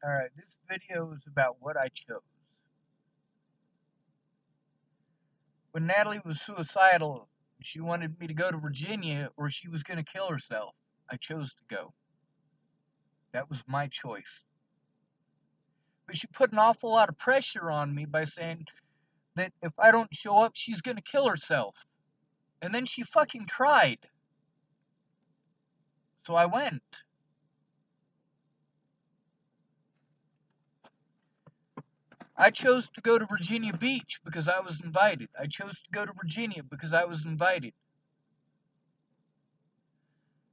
Alright, this video is about what I chose. When Natalie was suicidal, she wanted me to go to Virginia or she was going to kill herself. I chose to go. That was my choice. But she put an awful lot of pressure on me by saying that if I don't show up, she's going to kill herself. And then she fucking tried. So I went. I chose to go to Virginia Beach because I was invited. I chose to go to Virginia because I was invited.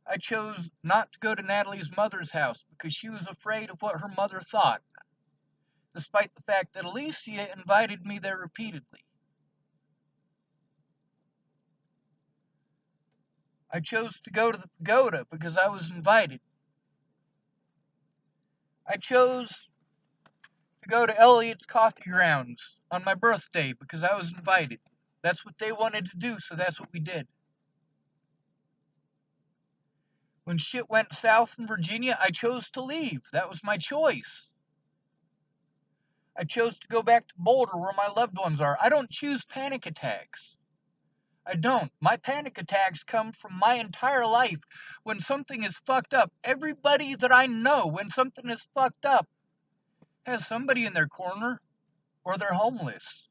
I chose not to go to Natalie's mother's house because she was afraid of what her mother thought, despite the fact that Alicia invited me there repeatedly. I chose to go to the pagoda because I was invited. I chose to go to Elliot's Coffee Grounds on my birthday because I was invited. That's what they wanted to do, so that's what we did. When shit went south in Virginia, I chose to leave. That was my choice. I chose to go back to Boulder where my loved ones are. I don't choose panic attacks. I don't. My panic attacks come from my entire life. When something is fucked up, everybody that I know, when something is fucked up, has somebody in their corner or they're homeless.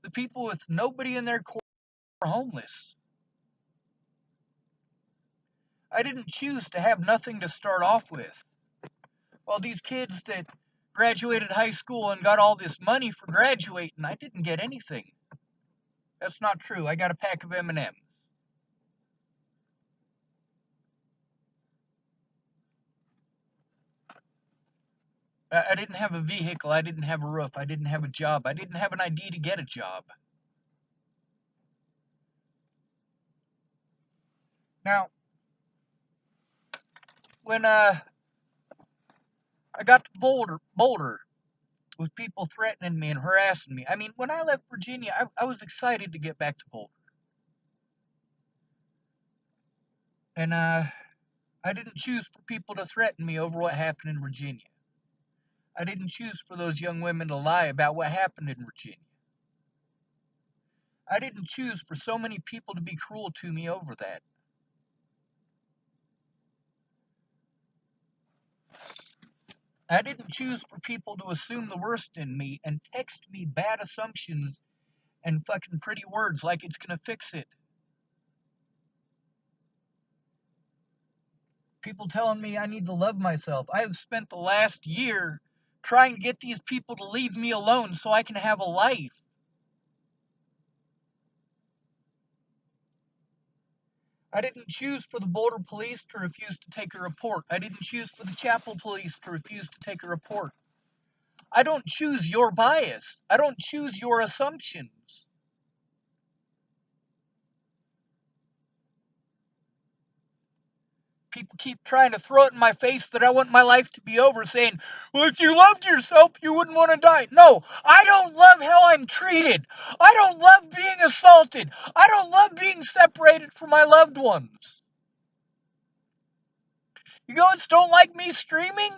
The people with nobody in their corner are homeless. I didn't choose to have nothing to start off with. Well, these kids that graduated high school and got all this money for graduating, I didn't get anything. That's not true. I got a pack of M&Ms. I didn't have a vehicle. I didn't have a roof. I didn't have a job. I didn't have an ID to get a job. Now, when I got to Boulder with people threatening me and harassing me. I mean, when I left Virginia, I was excited to get back to Boulder. And I didn't choose for people to threaten me over what happened in Virginia. I didn't choose for those young women to lie about what happened in Virginia. I didn't choose for so many people to be cruel to me over that. I didn't choose for people to assume the worst in me and text me bad assumptions and fucking pretty words like it's gonna fix it. People telling me I need to love myself. I have spent the last year trying to get these people to leave me alone so I can have a life. I didn't choose for the Boulder police to refuse to take a report. I didn't choose for the Chapel police to refuse to take a report. I don't choose your bias. I don't choose your assumptions. People keep trying to throw it in my face that I want my life to be over, saying, well, if you loved yourself, you wouldn't want to die. No, I don't love how I'm treated. I don't love being assaulted. I don't love being separated from my loved ones. You guys don't like me streaming?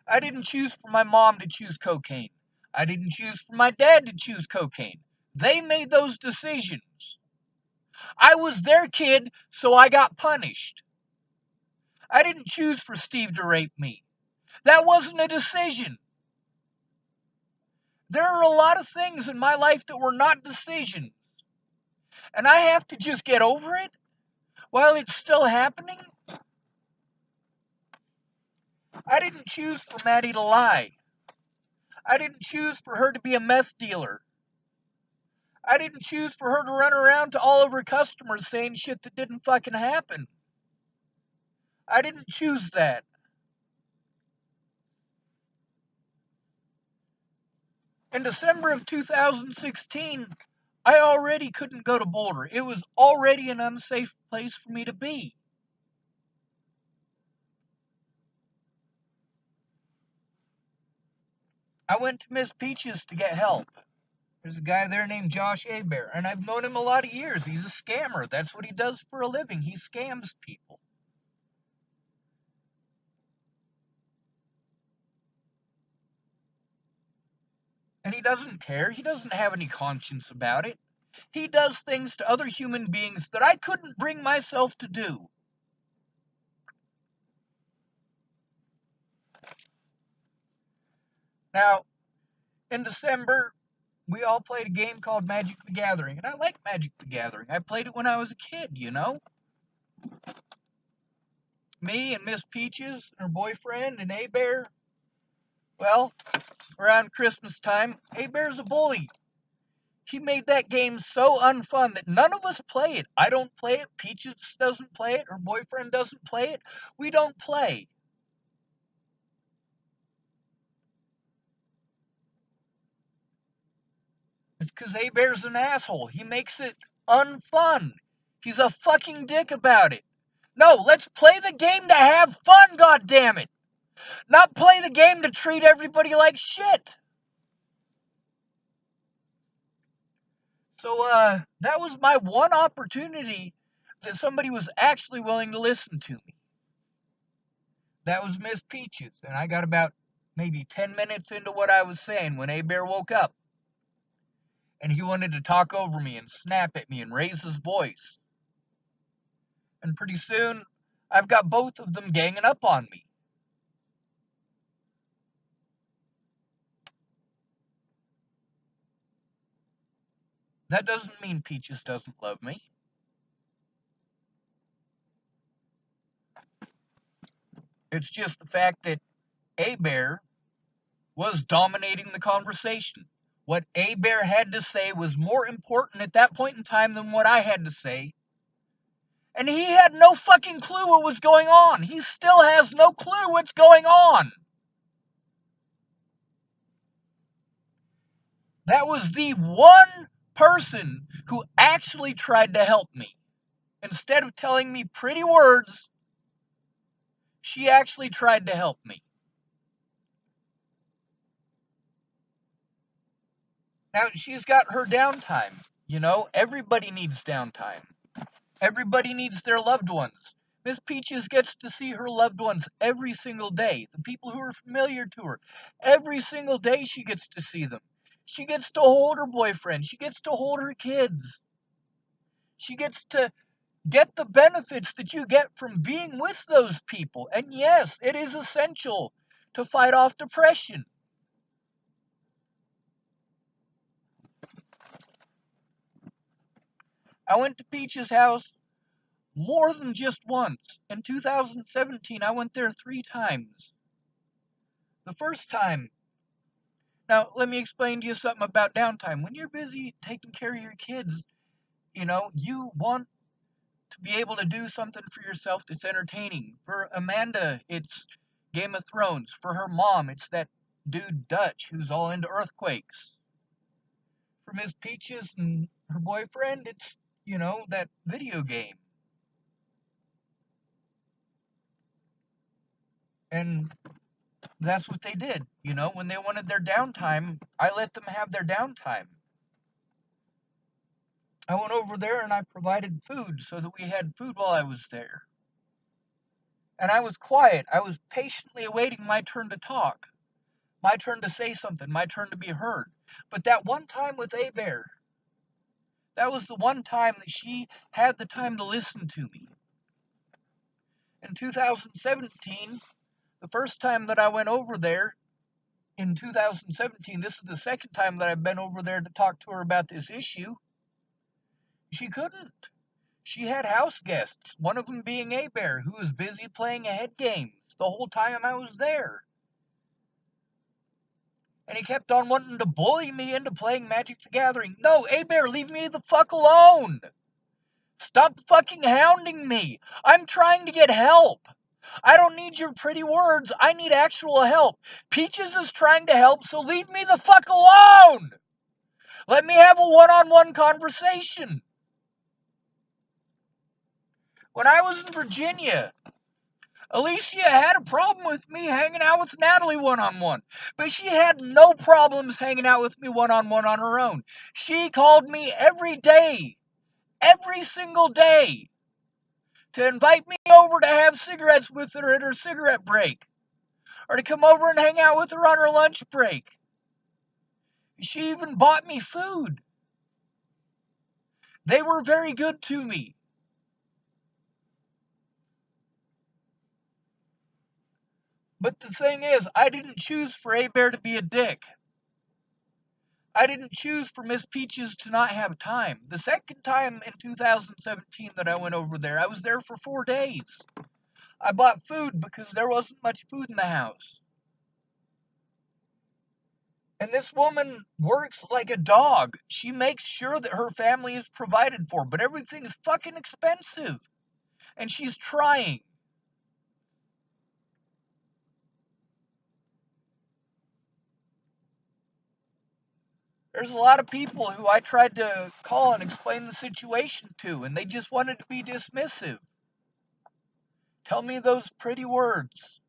I didn't choose for my mom to choose cocaine. I didn't choose for my dad to choose cocaine. They made those decisions. I was their kid, so I got punished. I didn't choose for Steve to rape me. That wasn't a decision. There are a lot of things in my life that were not decisions. And I have to just get over it while it's still happening. I didn't choose for Maddie to lie. I didn't choose for her to be a meth dealer. I didn't choose for her to run around to all of her customers saying shit that didn't fucking happen. I didn't choose that. In December of 2016, I already couldn't go to Boulder. It was already an unsafe place for me to be. I went to Miss Peaches to get help. There's a guy there named Josh Abear, and I've known him a lot of years. He's a scammer. That's what he does for a living. He scams people. And he doesn't care. He doesn't have any conscience about it. He does things to other human beings that I couldn't bring myself to do. Now, in December, we all played a game called Magic the Gathering, and I like Magic the Gathering. I played it when I was a kid, you know? Me and Miss Peaches and her boyfriend and A-Bear. Well, around Christmas time, A-Bear's a bully. He made that game so unfun that none of us play it. I don't play it. Peaches doesn't play it. Her boyfriend doesn't play it. We don't play. It's because A-Bear's an asshole. He makes it unfun. He's a fucking dick about it. No, let's play the game to have fun, goddammit! Not play the game to treat everybody like shit. So, that was my one opportunity that somebody was actually willing to listen to me. That was Miss Peaches, and I got about maybe 10 minutes into what I was saying when A-Bear woke up. And he wanted to talk over me and snap at me and raise his voice. And pretty soon, I've got both of them ganging up on me. That doesn't mean Peaches doesn't love me. It's just the fact that A-Bear was dominating the conversation. What A-Bear had to say was more important at that point in time than what I had to say. And he had no fucking clue what was going on. He still has no clue what's going on. That was the one person who actually tried to help me. Instead of telling me pretty words, she actually tried to help me. Now, she's got her downtime. You know, everybody needs downtime. Everybody needs their loved ones. Miss Peaches gets to see her loved ones every single day. The people who are familiar to her. Every single day she gets to see them. She gets to hold her boyfriend. She gets to hold her kids. She gets to get the benefits that you get from being with those people. And yes, it is essential to fight off depression. I went to Peach's house more than just once. In 2017, I went there 3 times. The first time, now let me explain to you something about downtime. When you're busy taking care of your kids, you know, you want to be able to do something for yourself that's entertaining. For Amanda, it's Game of Thrones. For her mom, it's that dude Dutch who's all into earthquakes. For Miss Peaches and her boyfriend, it's, you know, that video game. And that's what they did. You know, when they wanted their downtime, I let them have their downtime. I went over there and I provided food so that we had food while I was there. And I was quiet. I was patiently awaiting my turn to talk, my turn to say something, my turn to be heard. But that one time with A-Bear, that was the one time that she had the time to listen to me. In 2017, the first time that I went over there, in 2017, this is the second time that I've been over there to talk to her about this issue. She couldn't. She had house guests, one of them being A-Bear, who was busy playing head games the whole time I was there. And he kept on wanting to bully me into playing Magic the Gathering. No, A-Bear, leave me the fuck alone. Stop fucking hounding me. I'm trying to get help. I don't need your pretty words. I need actual help. Peaches is trying to help, so leave me the fuck alone. Let me have a one-on-one conversation. When I was in Virginia, Alicia had a problem with me hanging out with Natalie one-on-one, but she had no problems hanging out with me one-on-one on her own. She called me every day, every single day, to invite me over to have cigarettes with her at her cigarette break, or to come over and hang out with her on her lunch break. She even bought me food. They were very good to me. But the thing is, I didn't choose for Bear to be a dick. I didn't choose for Miss Peaches to not have time. The second time in 2017 that I went over there, I was there for 4 days. I bought food because there wasn't much food in the house. And this woman works like a dog. She makes sure that her family is provided for, but everything is fucking expensive. And she's trying. There's a lot of people who I tried to call and explain the situation to, and they just wanted to be dismissive. Tell me those pretty words.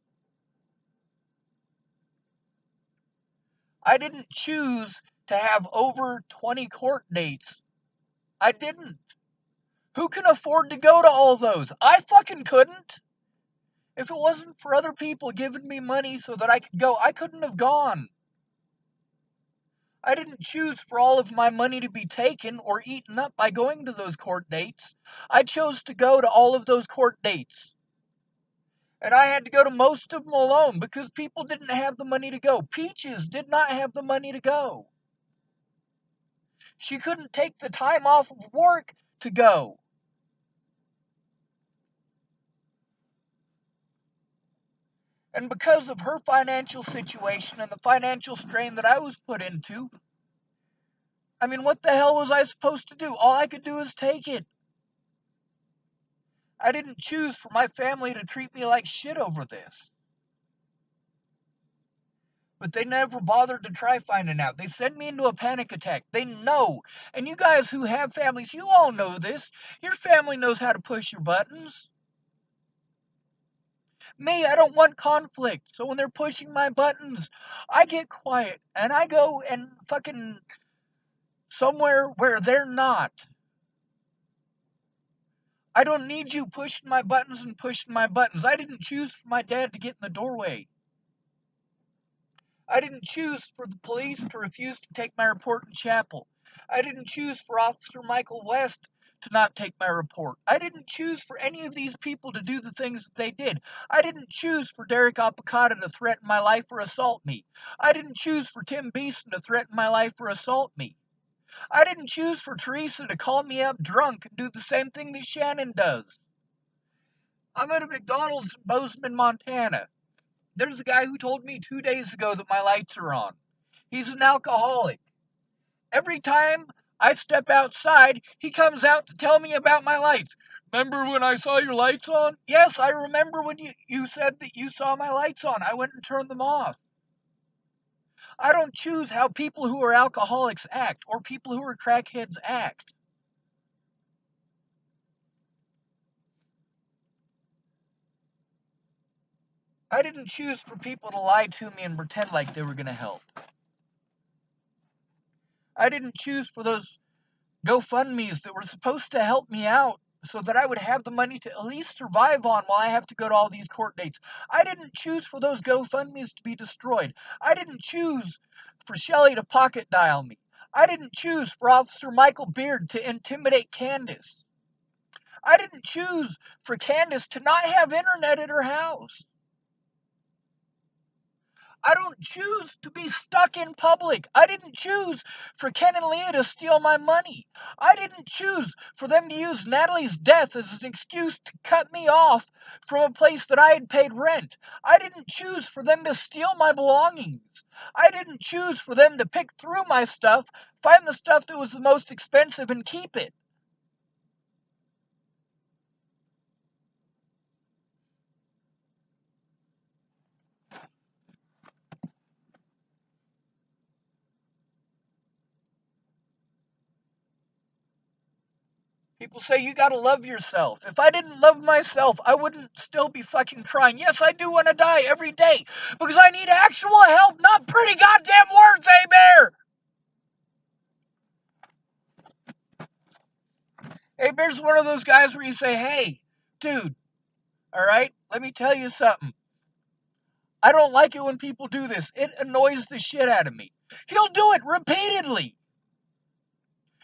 I didn't choose to have over 20 court dates. I didn't. Who can afford to go to all those? I fucking couldn't. If it wasn't for other people giving me money so that I could go, I couldn't have gone. I didn't choose for all of my money to be taken or eaten up by going to those court dates. I chose to go to all of those court dates. And I had to go to most of them alone because people didn't have the money to go. Peaches did not have the money to go. She couldn't take the time off of work to go. And because of her financial situation and the financial strain that I was put into, I mean, what the hell was I supposed to do? All I could do is take it. I didn't choose for my family to treat me like shit over this. But they never bothered to try finding out. They send me into a panic attack. They know. And you guys who have families, you all know this. Your family knows how to push your buttons. Me, I don't want conflict. So when they're pushing my buttons, I get quiet and I go and fucking somewhere where they're not. I don't need you pushing my buttons and pushing my buttons. I didn't choose for my dad to get in the doorway. I didn't choose for the police to refuse to take my report in chapel. I didn't choose for Officer Michael West to not take my report. I didn't choose for any of these people to do the things that they did. I didn't choose for Derek Apicata to threaten my life or assault me. I didn't choose for Tim Beeson to threaten my life or assault me. I didn't choose for Teresa to call me up drunk and do the same thing that Shannon does. I'm at a McDonald's in Bozeman, Montana. There's a guy who told me 2 days ago that my lights are on. He's an alcoholic. Every time I step outside, he comes out to tell me about my lights. Remember when I saw your lights on? Yes, I remember when you said that you saw my lights on. I went and turned them off. I don't choose how people who are alcoholics act or people who are crackheads act. I didn't choose for people to lie to me and pretend like they were going to help. I didn't choose for those GoFundMes that were supposed to help me out so that I would have the money to at least survive on while I have to go to all these court dates. I didn't choose for those GoFundMes to be destroyed. I didn't choose for Shelley to pocket dial me. I didn't choose for Officer Michael Beard to intimidate Candace. I didn't choose for Candace to not have internet at her house. I don't choose to be stuck in public. I didn't choose for Ken and Leah to steal my money. I didn't choose for them to use Natalie's death as an excuse to cut me off from a place that I had paid rent. I didn't choose for them to steal my belongings. I didn't choose for them to pick through my stuff, find the stuff that was the most expensive, and keep it. People say you gotta love yourself. If I didn't love myself, I wouldn't still be fucking trying. Yes, I do want to die every day because I need actual help, not pretty goddamn words, Bear. Bear's one of those guys where you say, hey, dude, all right, let me tell you something. I don't like it when people do this. It annoys the shit out of me. He'll do it repeatedly.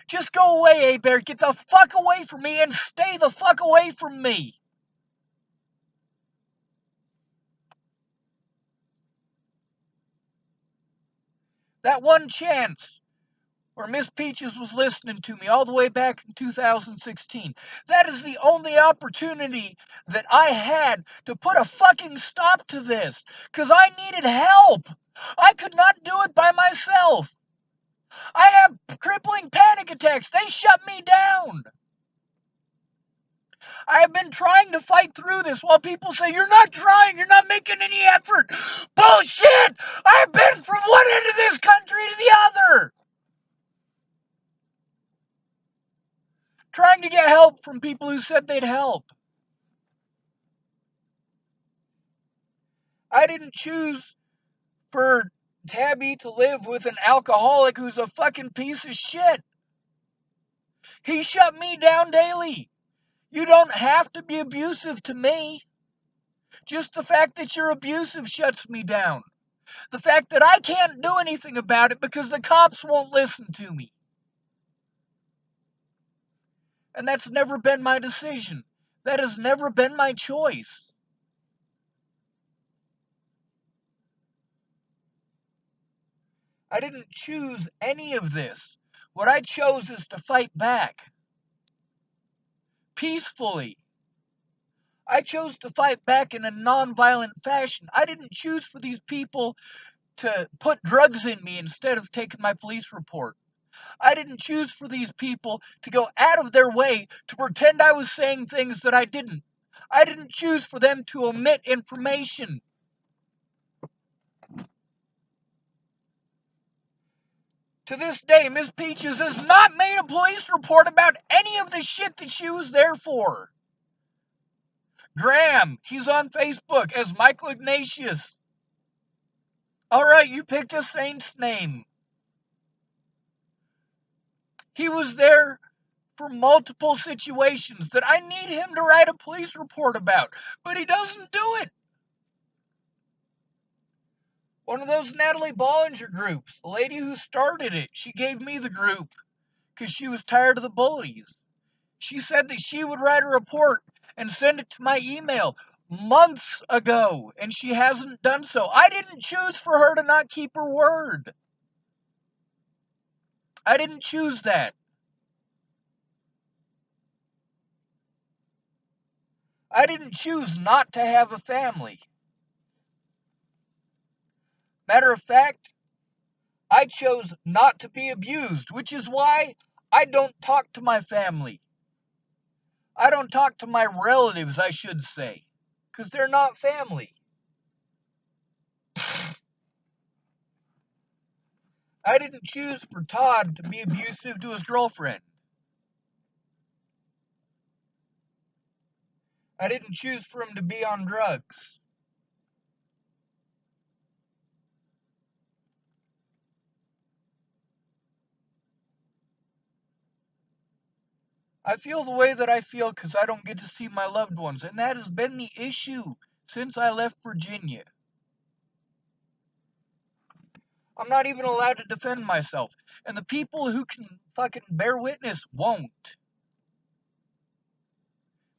Just go away, A-Bear. Get the fuck away from me and stay the fuck away from me. That one chance where Miss Peaches was listening to me all the way back in 2016. That is the only opportunity that I had to put a fucking stop to this, because I needed help. I could not do it by myself. I have crippling panic attacks. They shut me down. I have been trying to fight through this while people say, you're not trying, you're not making any effort. Bullshit! I've been from one end of this country to the other. Trying to get help from people who said they'd help. I didn't choose for Tabby to live with an alcoholic who's a fucking piece of shit. He shut me down daily. You don't have to be abusive to me. Just the fact that you're abusive shuts me down. The fact that I can't do anything about it because the cops won't listen to me. And that's never been my decision. That has never been my choice. I didn't choose any of this. What I chose is to fight back. Peacefully. I chose to fight back in a non-violent fashion. I didn't choose for these people to put drugs in me instead of taking my police report. I didn't choose for these people to go out of their way to pretend I was saying things that I didn't. I didn't choose for them to omit information. To this day, Miss Peaches has not made a police report about any of the shit that she was there for. Graham, he's on Facebook as Michael Ignatius. Alright, you picked a saint's name. He was there for multiple situations that I need him to write a police report about, but he doesn't do it. One of those Natalie Bollinger groups, the lady who started it, she gave me the group because she was tired of the bullies. She said that she would write a report and send it to my email months ago, and she hasn't done so. I didn't choose for her to not keep her word. I didn't choose that. I didn't choose not to have a family. Matter of fact, I chose not to be abused, which is why I don't talk to my family. I don't talk to my relatives, I should say, because they're not family. I didn't choose for Todd to be abusive to his girlfriend. I didn't choose for him to be on drugs. I feel the way that I feel because I don't get to see my loved ones, and that has been the issue since I left Virginia. I'm not even allowed to defend myself, and the people who can fucking bear witness won't.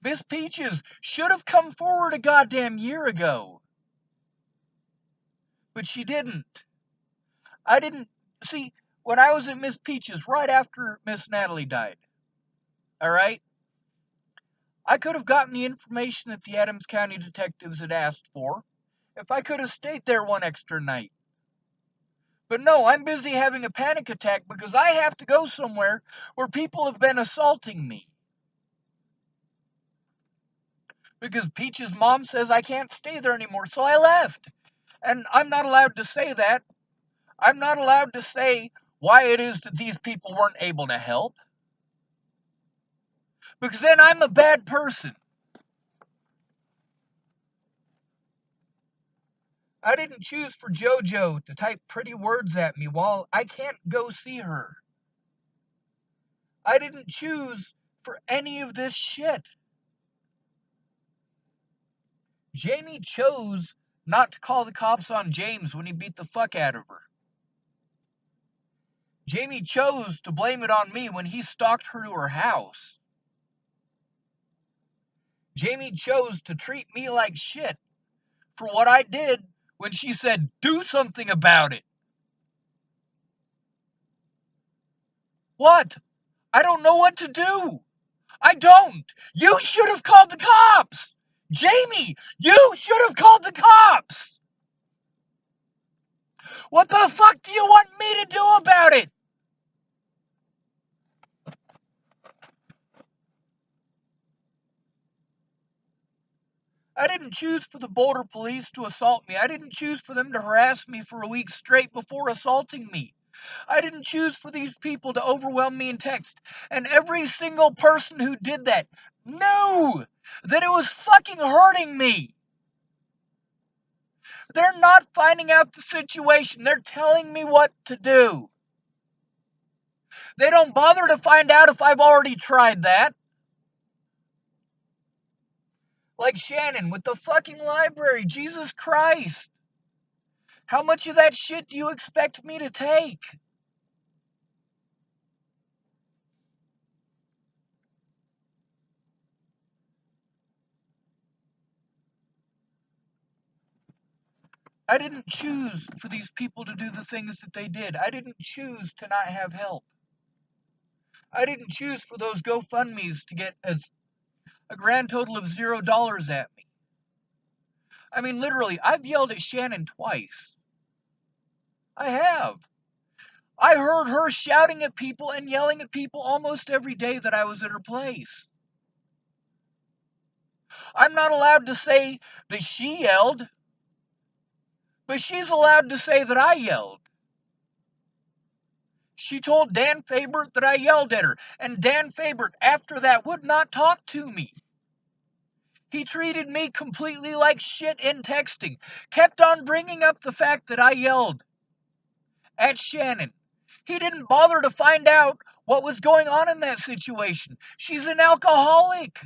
Miss Peaches should have come forward a goddamn year ago. But she didn't. I didn't. See, when I was at Miss Peaches, right after Miss Natalie died, alright? I could have gotten the information that the Adams County detectives had asked for if I could have stayed there one extra night. But no, I'm busy having a panic attack because I have to go somewhere where people have been assaulting me. Because Peach's mom says I can't stay there anymore, so I left. And I'm not allowed to say that. I'm not allowed to say why it is that these people weren't able to help. Because then I'm a bad person. I didn't choose for JoJo to type pretty words at me while I can't go see her. I didn't choose for any of this shit. Jamie chose not to call the cops on James when he beat the fuck out of her. Jamie chose to blame it on me when he stalked her to her house. Jamie chose to treat me like shit for what I did when she said, do something about it. What? I don't know what to do. I don't. You should have called the cops. Jamie, you should have called the cops. What the fuck do you want me to do about it? I didn't choose for the Boulder police to assault me. I didn't choose for them to harass me for a week straight before assaulting me. I didn't choose for these people to overwhelm me in text. And every single person who did that knew that it was fucking hurting me. They're not finding out the situation. They're telling me what to do. They don't bother to find out if I've already tried that. Like Shannon with the fucking library. Jesus Christ. How much of that shit do you expect me to take? I didn't choose for these people to do the things that they did. I didn't choose to not have help. I didn't choose for those GoFundMes to get a grand total of $0 at me. I mean, literally, I've yelled at Shannon twice. I have. I heard her shouting at people and yelling at people almost every day that I was at her place. I'm not allowed to say that she yelled, but she's allowed to say that I yelled. She told Dan Fabert that I yelled at her, and Dan Fabert, after that, would not talk to me. He treated me completely like shit in texting, kept on bringing up the fact that I yelled at Shannon. He didn't bother to find out what was going on in that situation. She's an alcoholic.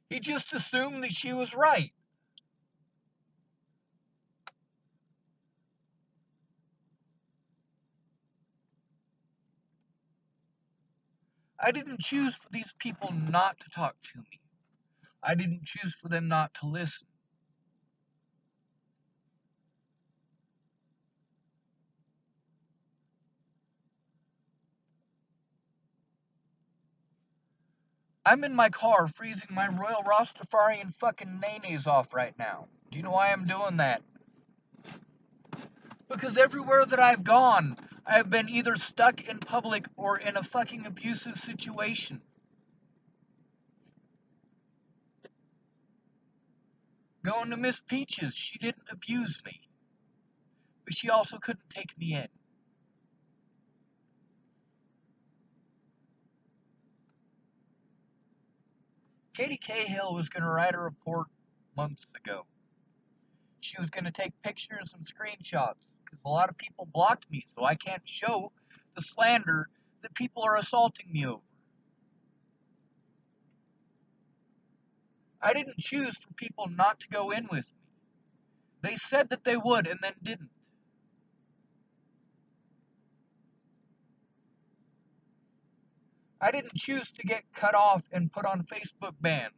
He just assumed that she was right. I didn't choose for these people not to talk to me. I didn't choose for them not to listen. I'm in my car freezing my Royal Rastafarian fucking nays off right now. Do you know why I'm doing that? Because everywhere that I've gone, I've been either stuck in public or in a fucking abusive situation. Going to Miss Peaches, she didn't abuse me. But she also couldn't take me in. Katie Cahill was going to write a report months ago. She was going to take pictures and screenshots because a lot of people blocked me, so I can't show the slander that people are assaulting me over. I didn't choose for people not to go in with me. They said that they would and then didn't. I didn't choose to get cut off and put on Facebook bans.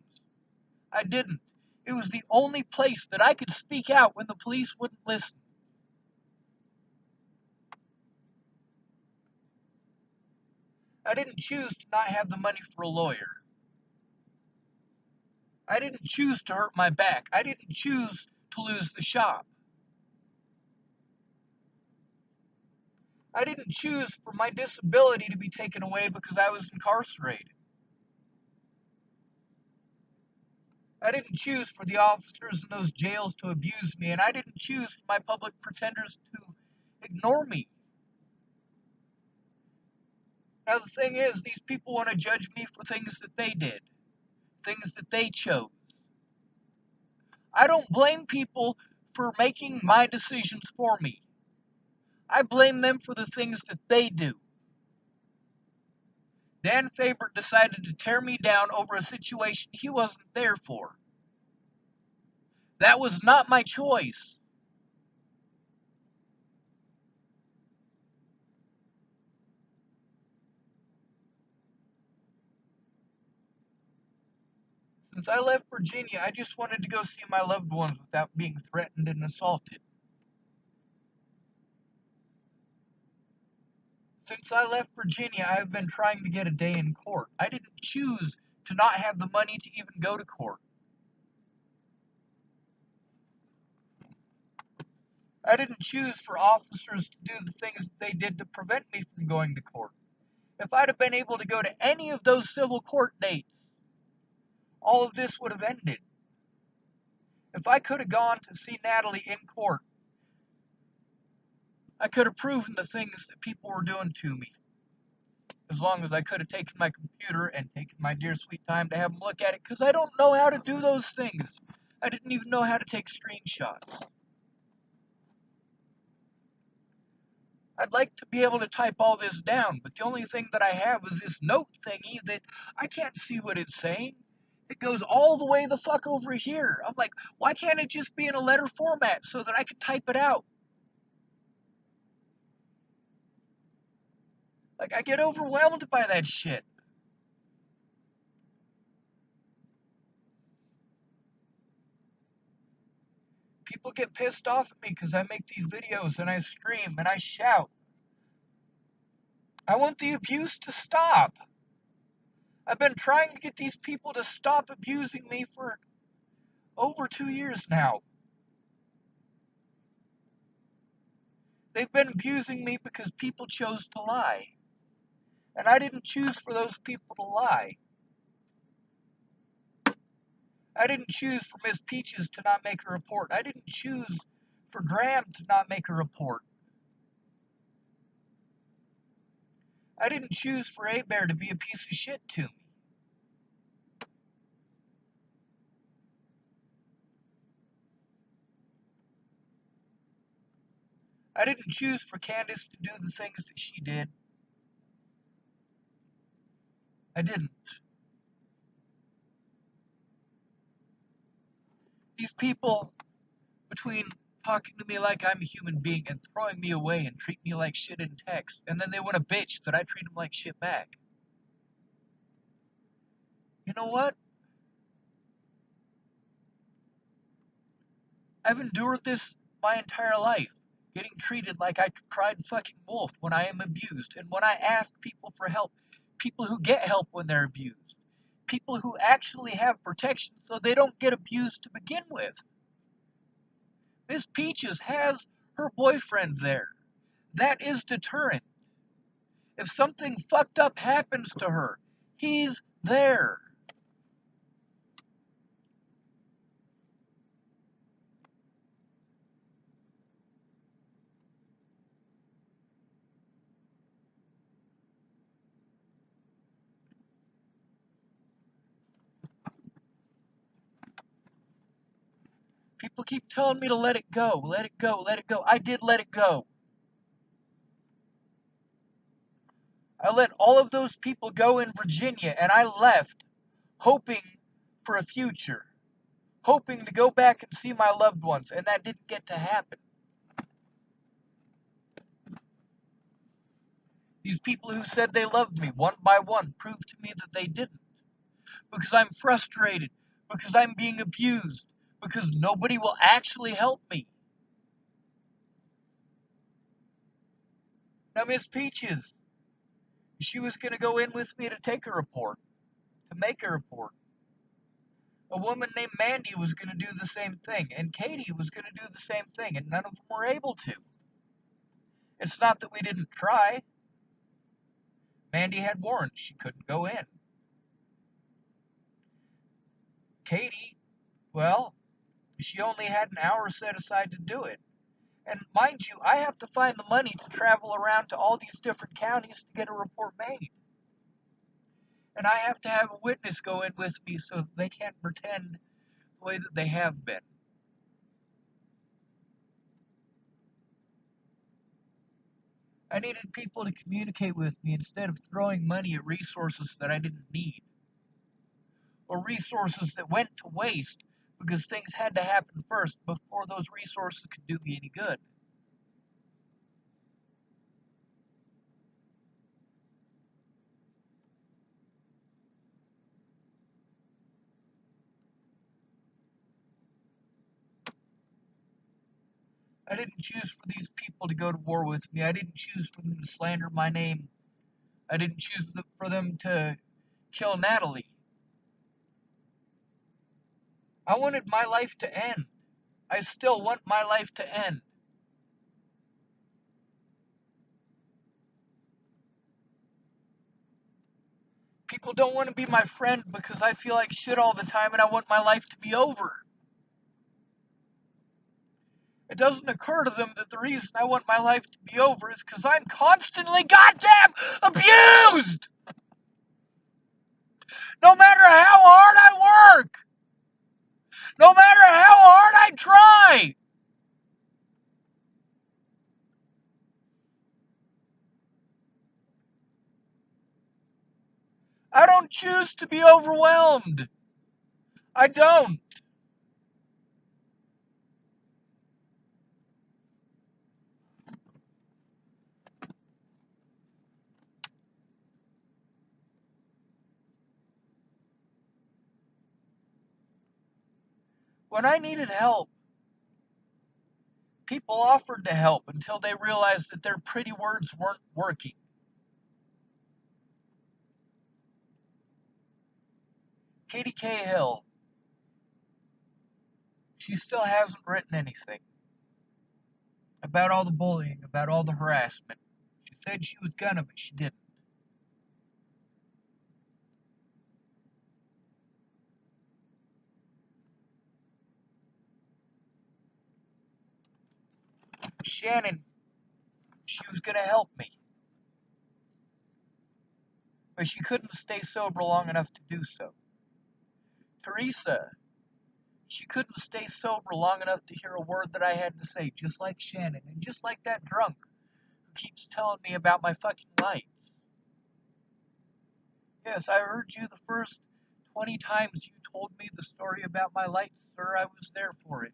I didn't. It was the only place that I could speak out when the police wouldn't listen. I didn't choose to not have the money for a lawyer. I didn't choose to hurt my back. I didn't choose to lose the shop. I didn't choose for my disability to be taken away because I was incarcerated. I didn't choose for the officers in those jails to abuse me, and I didn't choose for my public pretenders to ignore me. Now, the thing is, these people want to judge me for things that they did, things that they chose. I don't blame people for making my decisions for me. I blame them for the things that they do. Dan Fabert decided to tear me down over a situation he wasn't there for. That was not my choice. Since I left Virginia, I just wanted to go see my loved ones without being threatened and assaulted. Since I left Virginia, I have been trying to get a day in court. I didn't choose to not have the money to even go to court. I didn't choose for officers to do the things that they did to prevent me from going to court. If I'd have been able to go to any of those civil court dates, all of this would have ended. If I could have gone to see Natalie in court, I could have proven the things that people were doing to me. As long as I could have taken my computer and taken my dear sweet time to have them look at it, because I don't know how to do those things. I didn't even know how to take screenshots. I'd like to be able to type all this down, but the only thing that I have is this note thingy that I can't see what it's saying. It goes all the way the fuck over here. I'm like, why can't it just be in a letter format so that I can type it out? Like, I get overwhelmed by that shit. People get pissed off at me because I make these videos and I scream and I shout. I want the abuse to stop. I've been trying to get these people to stop abusing me for over 2 years now. They've been abusing me because people chose to lie. And I didn't choose for those people to lie. I didn't choose for Miss Peaches to not make a report. I didn't choose for Graham to not make a report. I didn't choose for Abear to be a piece of shit to me. I didn't choose for Candace to do the things that she did. I didn't. These people, between talking to me like I'm a human being and throwing me away and treat me like shit in text, and then they want to bitch that I treat them like shit back. You know what? I've endured this my entire life, getting treated like I cried fucking wolf when I am abused, and when I ask people for help, people who get help when they're abused, people who actually have protection so they don't get abused to begin with. Miss Peaches has her boyfriend there. That is deterrent. If something fucked up happens to her, he's there. People keep telling me to let it go, let it go, let it go. I did let it go. I let all of those people go in Virginia and I left hoping for a future, hoping to go back and see my loved ones, and that didn't get to happen. These people who said they loved me one by one proved to me that they didn't. Because I'm frustrated, because I'm being abused, because nobody will actually help me. Now, Miss Peaches, she was going to go in with me to take a report, to make a report. A woman named Mandy was going to do the same thing, and Katie was going to do the same thing, and none of them were able to. It's not that we didn't try. Mandy had warrants, she couldn't go in. Katie, well, she only had an hour set aside to do it. And mind you, I have to find the money to travel around to all these different counties to get a report made. And I have to have a witness go in with me so that they can't pretend the way that they have been. I needed people to communicate with me instead of throwing money at resources that I didn't need, or resources that went to waste because things had to happen first before those resources could do me any good. I didn't choose for these people to go to war with me. I didn't choose for them to slander my name. I didn't choose for them to kill Natalie. I wanted my life to end. I still want my life to end. People don't want to be my friend because I feel like shit all the time and I want my life to be over. It doesn't occur to them that the reason I want my life to be over is because I'm constantly goddamn abused! No matter how hard I work! No matter how hard I try! I don't choose to be overwhelmed. I don't. When I needed help, people offered to help until they realized that their pretty words weren't working. Katie Cahill, she still hasn't written anything about all the bullying, about all the harassment. She said she was gonna, but she didn't. Shannon, she was gonna help me, but she couldn't stay sober long enough to do so. Teresa, she couldn't stay sober long enough to hear a word that I had to say, just like Shannon, and just like that drunk who keeps telling me about my fucking lights. Yes, I heard you the first 20 times you told me the story about my lights, sir. I was there for it.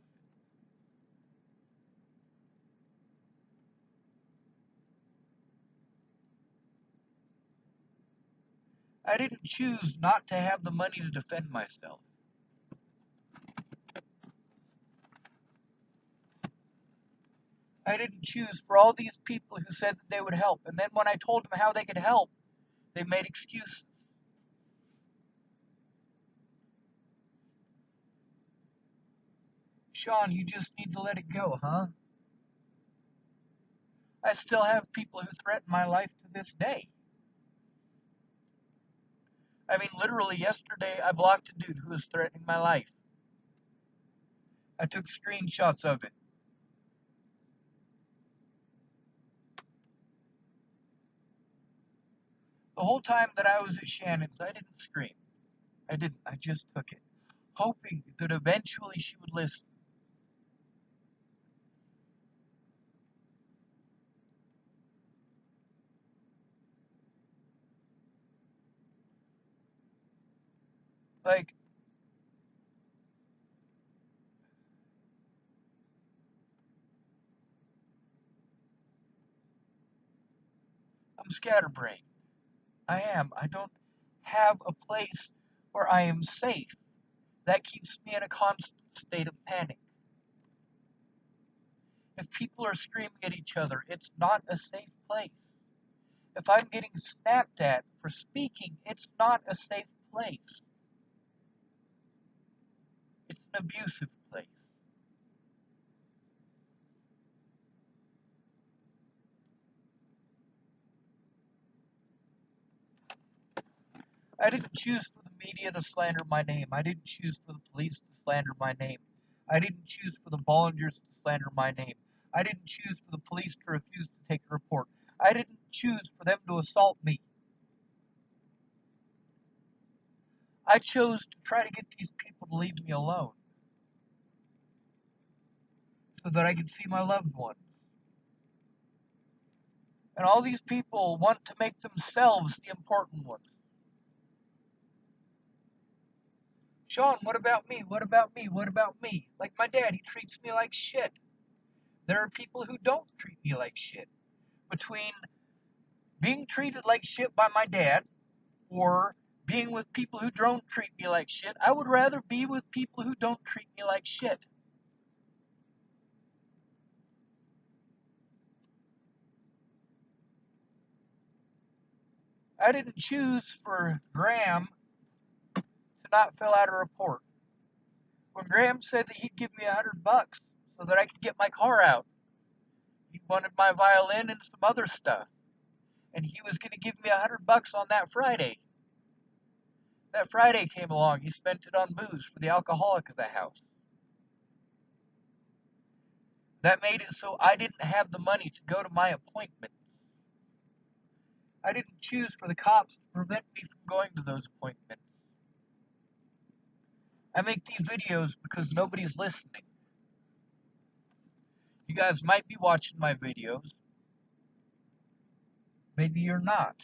I didn't choose not to have the money to defend myself. I didn't choose for all these people who said that they would help, and then when I told them how they could help, they made excuses. Sean, you just need to let it go, huh? I still have people who threaten my life to this day. I mean, literally yesterday, I blocked a dude who was threatening my life. I took screenshots of it. The whole time that I was at Shannon's, I didn't scream. I didn't. I just took it, hoping that eventually she would listen. Like, I'm scatterbrained. I am. I don't have a place where I am safe. That keeps me in a constant state of panic. If people are screaming at each other, it's not a safe place. If I'm getting snapped at for speaking, it's not a safe place. It's an abusive place. I didn't choose for the media to slander my name. I didn't choose for the police to slander my name. I didn't choose for the Bollingers to slander my name. I didn't choose for the police to refuse to take a report. I didn't choose for them to assault me. I chose to try to get these people to leave me alone so that I could see my loved ones. And all these people want to make themselves the important ones. Sean, what about me? What about me? What about me? Like my dad, he treats me like shit. There are people who don't treat me like shit. Between being treated like shit by my dad or being with people who don't treat me like shit, I would rather be with people who don't treat me like shit. I didn't choose for Graham to not fill out a report. When Graham said that he'd give me $100 so that I could get my car out, he wanted my violin and some other stuff, and he was going to give me $100 on that Friday. That Friday came along, he spent it on booze for the alcoholic of the house. That made it so I didn't have the money to go to my appointment. I didn't choose for the cops to prevent me from going to those appointments. I make these videos because nobody's listening. You guys might be watching my videos. Maybe you're not.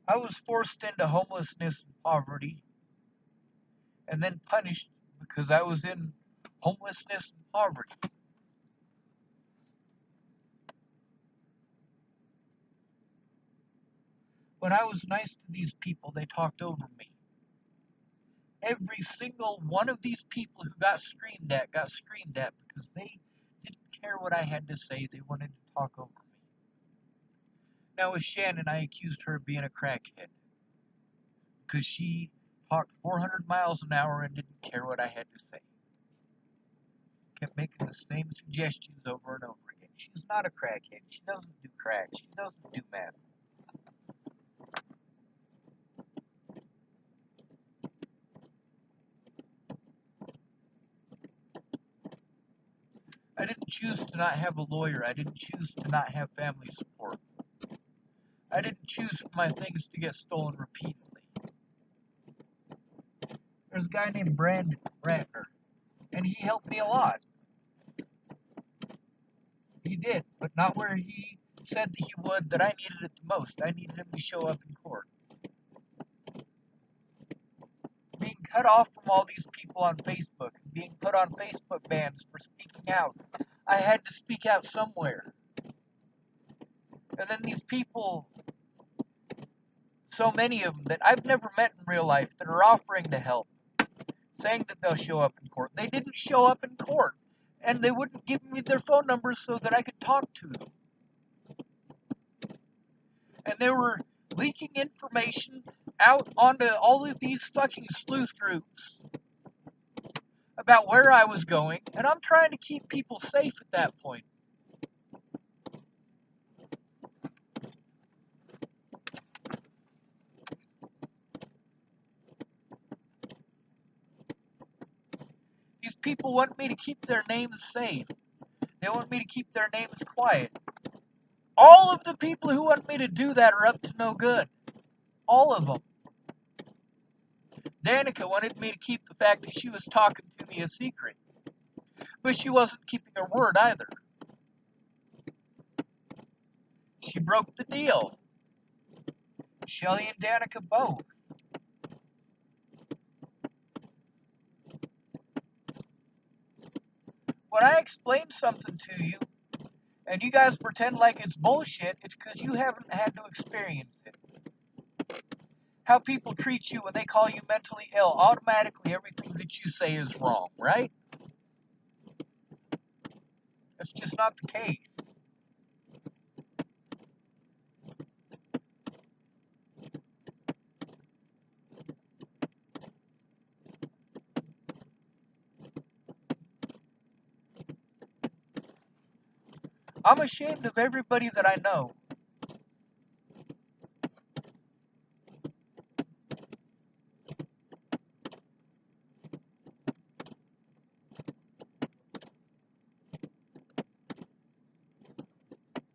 I was forced into homelessness and poverty, and then punished because I was in homelessness and poverty. When I was nice to these people, they talked over me. Every single one of these people who got screamed at because they didn't care what I had to say. They wanted to talk over me. Now with Shannon, I accused her of being a crackhead because she talked 400 miles an hour and didn't care what I had to say. Kept making the same suggestions over and over again. She's not a crackhead. She doesn't do crack. She doesn't do meth. I didn't choose to not have a lawyer. I didn't choose to not have family support. I didn't choose for my things to get stolen repeatedly. There's a guy named Brandon Ratner, and he helped me a lot. He did, but not where he said that he would, that I needed it the most. I needed him to show up in court. Being cut off from all these people on Facebook, being put on Facebook bans for speaking out, I had to speak out somewhere. And then these people, so many of them that I've never met in real life, that are offering to help, saying that they'll show up in court. They didn't show up in court, and they wouldn't give me their phone numbers so that I could talk to them. And they were leaking information out onto all of these fucking sleuth groups about where I was going, and I'm trying to keep people safe at that point. These people want me to keep their names safe. They want me to keep their names quiet. All of the people who want me to do that are up to no good. All of them. Danica wanted me to keep the fact that she was talking to me a secret. But she wasn't keeping her word either. She broke the deal. Shelly and Danica both. When I explain something to you, and you guys pretend like it's bullshit, it's because you haven't had to experience it. How people treat you when they call you mentally ill, automatically everything that you say is wrong, right? That's just not the case. I'm ashamed of everybody that I know.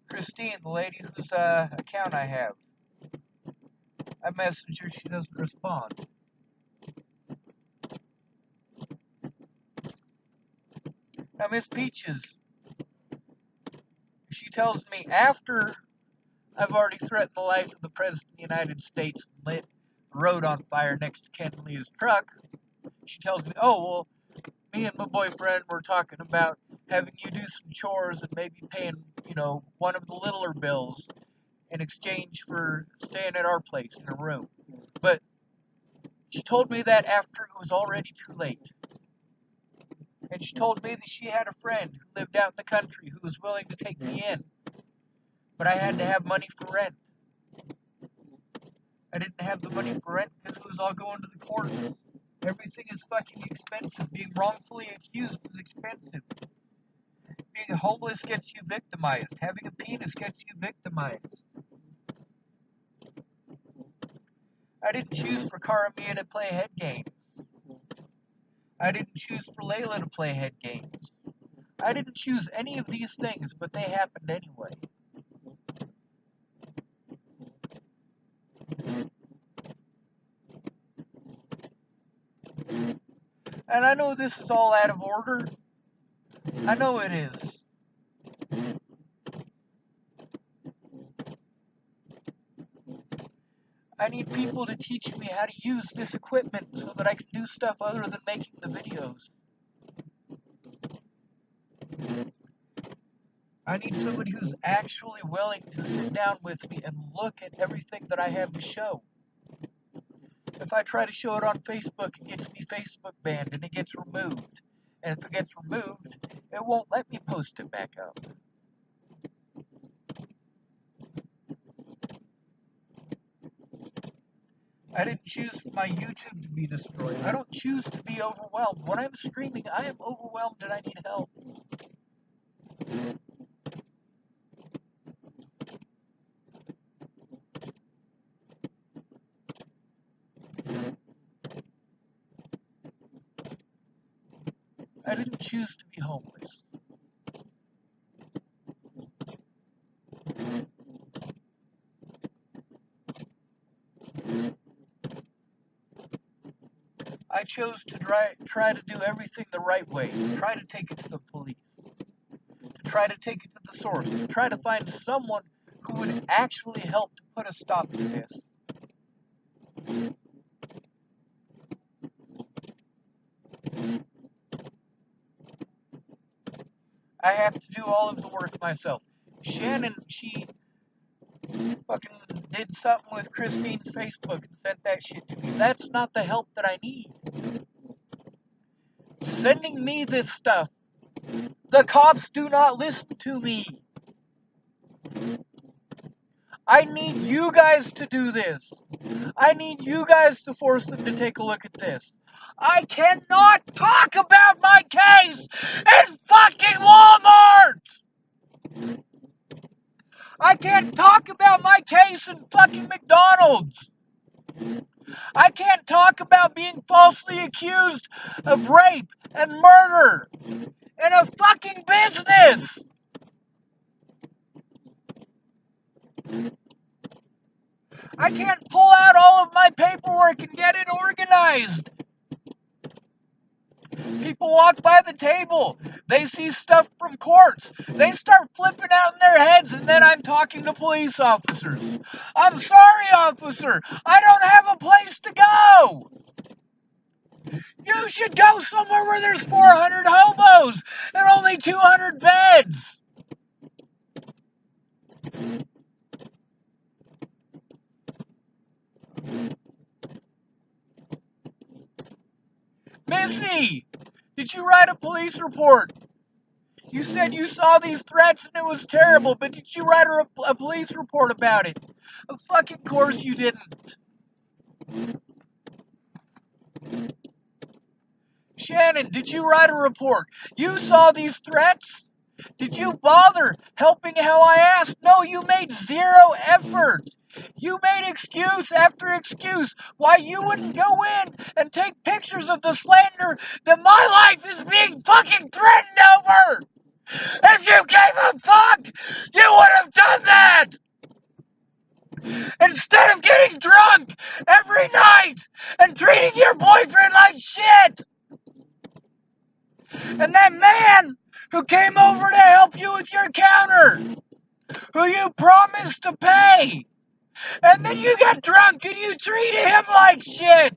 Christine, the lady whose account I have. I message her, she doesn't respond. Now, Miss Peaches, she tells me after I've already threatened the life of the President of the United States and lit the road on fire next to Ken Leah's truck, she tells me, oh, well, me and my boyfriend were talking about having you do some chores and maybe paying, one of the littler bills in exchange for staying at our place in a room. But she told me that after it was already too late. And she told me that she had a friend who lived out in the country who was willing to take me in. But I had to have money for rent. I didn't have the money for rent because it was all going to the courts. Everything is fucking expensive. Being wrongfully accused is expensive. Being homeless gets you victimized. Having a penis gets you victimized. I didn't choose for Cara Mia to play head games. I didn't choose for Layla to play head games. I didn't choose any of these things, but they happened anyway. And I know this is all out of order. I know it is. I need people to teach me how to use this equipment so that I can do stuff other than making the videos. I need somebody who's actually willing to sit down with me and look at everything that I have to show. If I try to show it on Facebook, it gets me Facebook banned and it gets removed. And if it gets removed, it won't let me post it back up. I didn't choose for my YouTube to be destroyed. I don't choose to be overwhelmed. When I'm streaming, I am overwhelmed and I need help. I didn't choose to be homeless. I chose to try to do everything the right way, to try to take it to the police, to try to take it to the source, to try to find someone who would actually help to put a stop to this. I have to do all of the work myself. Shannon, she fucking did something with Christine's Facebook and sent that shit to me. That's not the help that I need. Sending me this stuff. The cops do not listen to me. I need you guys to do this. I need you guys to force them to take a look at this. I cannot talk about my case in fucking Walmart! I can't talk about my case in fucking McDonald's! I can't talk about being falsely accused of rape and murder in a fucking business! I can't pull out all of my paperwork and get it organized! People walk by the table. They see stuff from courts. They start flipping out in their heads, and then I'm talking to police officers. I'm sorry, officer. I don't have a place to go. You should go somewhere where there's 400 hobos and only 200 beds. Missy, did you write a police report? You said you saw these threats and it was terrible, but did you write a police report about it? Of fucking course you didn't. Shannon, did you write a report? You saw these threats? Did you bother helping how I asked? No, you made zero effort. You made excuse after excuse why you wouldn't go in and take pictures of the slander that my life is being fucking threatened over. If you gave a fuck, you would have done that! Instead of getting drunk every night and treating your boyfriend like shit! And that man who came over to help you with your counter! who you promised to pay. And then you get drunk and you treated him like shit.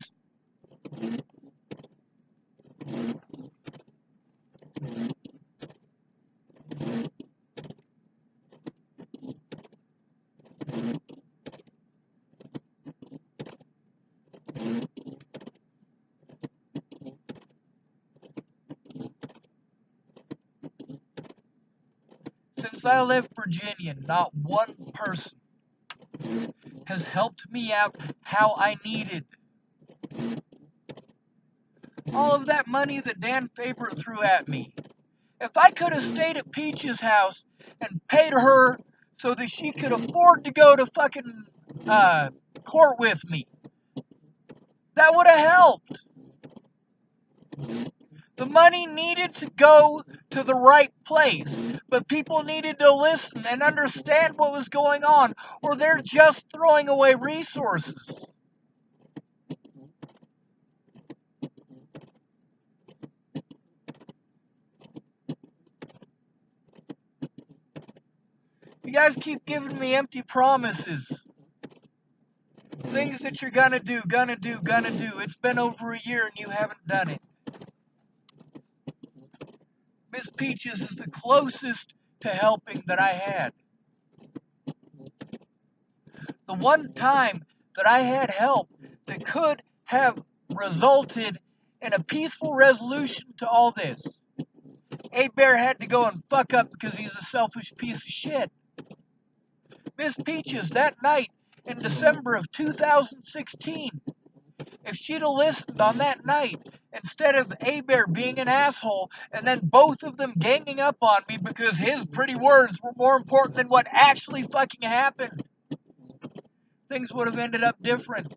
Since I left Virginia, not one person has helped me out how I needed. All of that money that Dan Faber threw at me. If I could have stayed at Peach's house and paid her so that she could afford to go to fucking court with me, that would have helped. The money needed to go to the right place, but people needed to listen and understand what was going on, or they're just throwing away resources. You guys keep giving me empty promises. Things that you're gonna do. It's been over a year and you haven't done it. Miss Peaches is the closest to helping that I had. The one time that I had help that could have resulted in a peaceful resolution to all this, Bear had to go and fuck up because he's a selfish piece of shit. Miss Peaches, that night in December of 2016, if she'd have listened on that night, instead of Bear being an asshole and then both of them ganging up on me because his pretty words were more important than what actually fucking happened, things would have ended up different.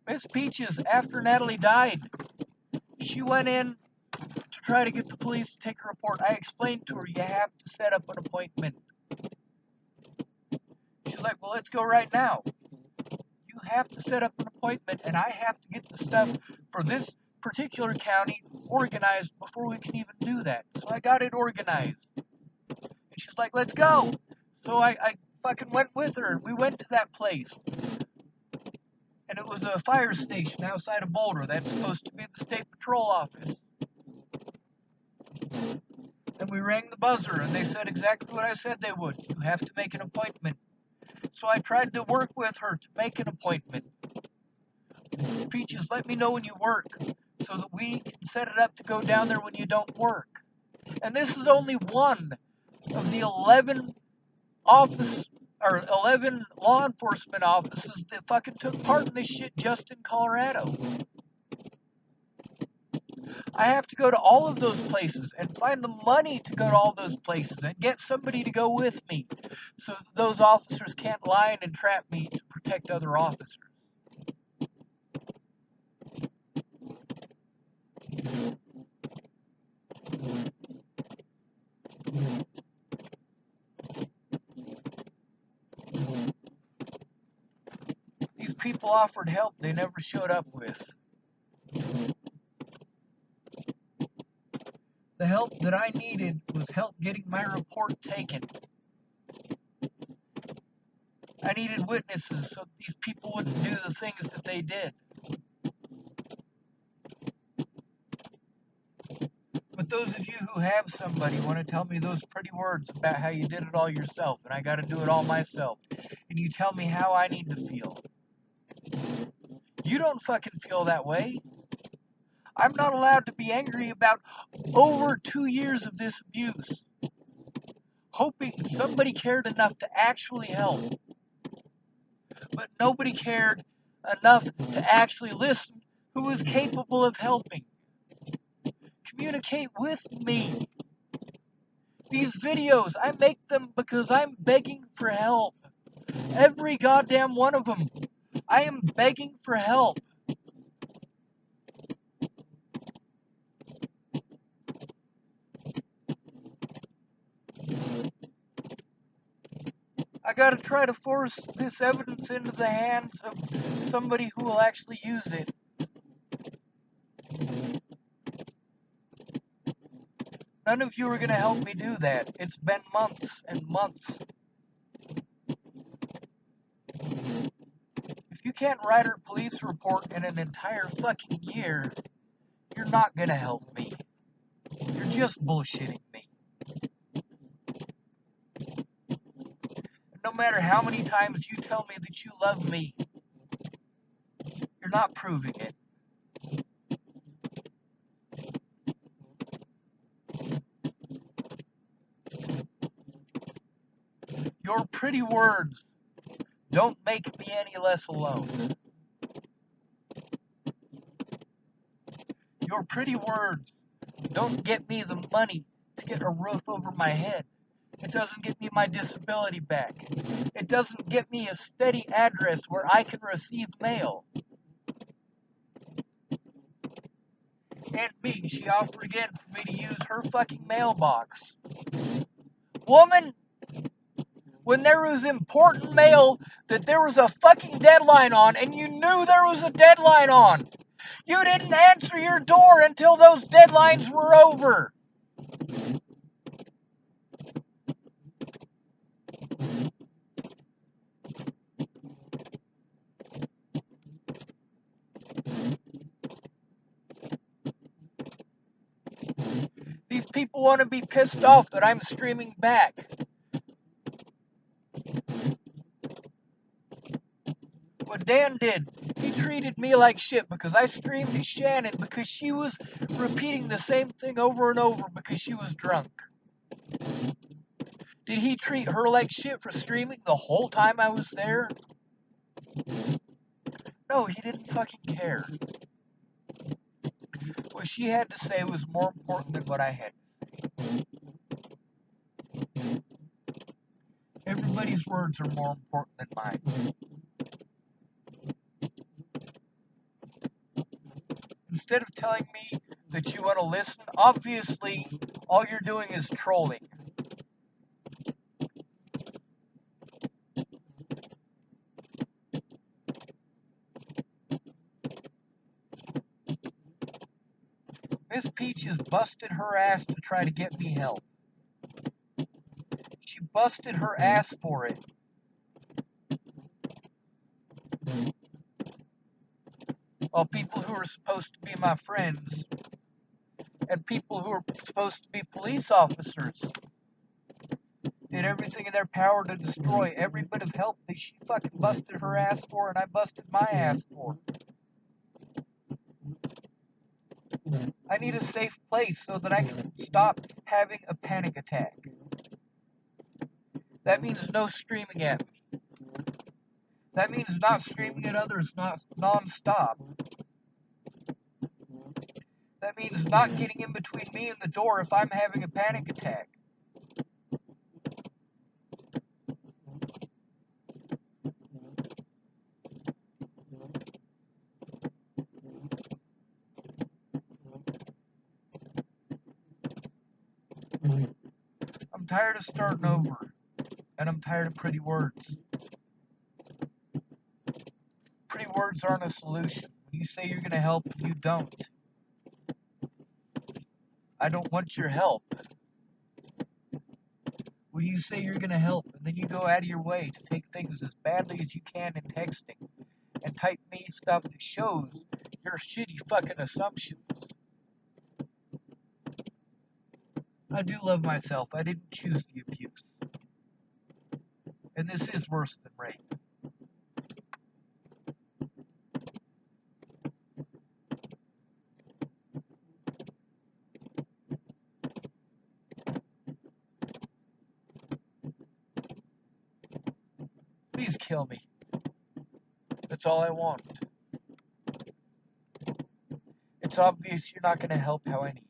Miss Peaches, after Natalie died, she went in to try to get the police to take a report. I explained to her, you have to set up an appointment. She's like, well, let's go right now. You have to set up an appointment, and I have to get the stuff for this particular county organized before we can even do that. So I got it organized. And she's like, let's go. So I fucking went with her, and we went to that place. And it was a fire station outside of Boulder. That's supposed to be the state patrol office. And we rang the buzzer, and they said exactly what I said they would. You have to make an appointment. So I tried to work with her to make an appointment. Peaches, let me know when you work so that we can set it up to go down there when you don't work. And this is only one of the 11 law enforcement offices that fucking took part in this shit just in Colorado. I have to go to all of those places and find the money to go to all those places and get somebody to go with me so that those officers can't lie and entrap me to protect other officers. These people offered help they never showed up with. The help that I needed was help getting my report taken. I needed witnesses so these people wouldn't do the things that they did. But those of you who have somebody want to tell me those pretty words about how you did it all yourself and I got to do it all myself, and you tell me how I need to feel. You don't fucking feel that way. I'm not allowed to be angry about over 2 years of this abuse, hoping somebody cared enough to actually help. But nobody cared enough to actually listen who was capable of helping. Communicate with me. These videos, I make them because I'm begging for help. Every goddamn one of them. I am begging for help. I gotta try to force this evidence into the hands of somebody who will actually use it. None of you are going to help me do that. It's been months and months. If you can't write a police report in an entire fucking year, you're not going to help me. You're just bullshitting me. No matter how many times you tell me that you love me, you're not proving it. Your pretty words don't make me any less alone. Your pretty words don't get me the money to get a roof over my head. It doesn't get me my disability back. It doesn't get me a steady address where I can receive mail. Aunt B, she offered again for me to use her fucking mailbox. Woman, when there was important mail that there was a fucking deadline on, and you knew there was a deadline on, you didn't answer your door until those deadlines were over. These people want to be pissed off that I'm streaming back. What Dan did, he treated me like shit because I streamed to Shannon because she was repeating the same thing over and over because she was drunk. Did he treat her like shit for streaming the whole time I was there? No, he didn't fucking care. What she had to say was more important than what I had to say. Everybody's words are more important than mine. Instead of telling me that you want to listen, obviously all you're doing is trolling. Miss Peach has busted her ass to try to get me help. She busted her ass for it. While people who are supposed to be my friends and people who are supposed to be police officers did everything in their power to destroy every bit of help that she fucking busted her ass for and I busted my ass for. I need a safe place so that I can stop having a panic attack. That means no screaming at me. That means not screaming at others non-stop. That means not getting in between me and the door if I'm having a panic attack. I'm tired of starting over, and I'm tired of pretty words. Pretty words aren't a solution. When you say you're going to help, you don't. I don't want your help. When you say you're going to help, and then you go out of your way to take things as badly as you can in texting, and type me stuff that shows your shitty fucking assumptions. I do love myself. I didn't choose the abuse. And this is worse than rape. Please kill me. That's all I want. It's obvious you're not going to help how I need.